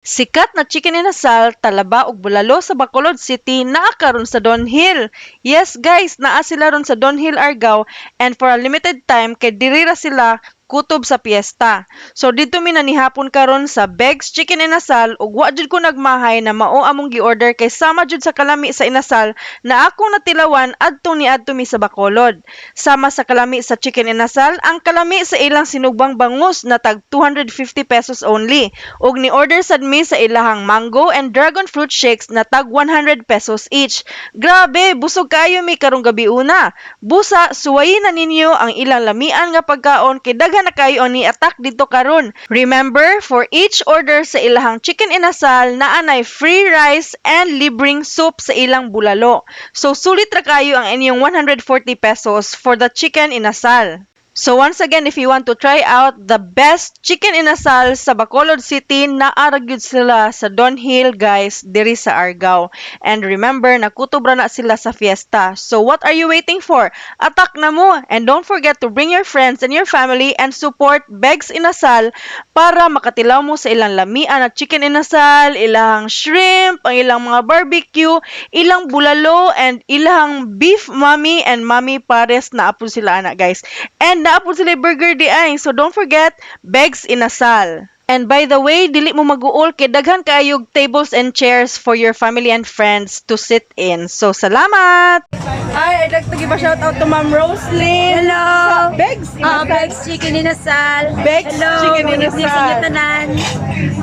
Sikat na chicken inasal, talaba ug bulalo sa Bacolod City naa karon sa Donhill. Yes guys, naa sila ron sa Donhill, Argao, and for a limited time kay diri ra sila kutob sa piyesta. So dito mi nanihapon karon sa Beg's Chicken Inasal ug wa jud ko nagmahay na mao among gi-order kay sama jud sa kalami sa inasal na akong natilawan adto niadto mi sa Bacolod. Sama sa kalami sa chicken inasal, ang kalami sa ilang sinugbang bangus na tag 250 pesos only. Ug ni order sad mi sa ilahang mango and dragon fruit shakes na tag 100 pesos each. Grabe, busog kayo mi karong gabi una. Busa, suwayin na ninyo ang ilang lamian nga pagkaon kay daghan na kayo ni attack dito karon. Remember, for each order sa ilahang chicken inasal, naanay free rice and libreng soup sa ilang bulalo. So sulit ra kayo ang inyong 140 pesos for the chicken inasal. So once again, if you want to try out the best chicken inasal sa Bacolod City, naaragyud sila sa Donhill guys, diri sa Argao. And remember, nakutubra na sila sa fiesta. So what are you waiting for? Attack na mo! And don't forget to bring your friends and your family and support Beg's Inasal para makatilaw mo sa ilang lamian at chicken inasal, ilang shrimp, ang ilang mga barbecue, ilang bulalo, and ilang beef mommy and mommy pares na apod sila ana guys. And naapod sila burger di ay. So don't forget, Beg's Inasal. And by the way, dili mo mag-uol kay daghan kaayog tables and chairs for your family and friends to sit in. So salamat! I'd like to give a shout out to Ma'am Roslyn. Hello! Beg's Inasal. Beg's Chicken Inasal. Beg's Hello, Chicken good evening sa inyo Inasal. tanan.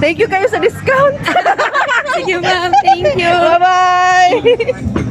Thank you kayo sa discount. Sige ma'am, thank you. Bye-bye!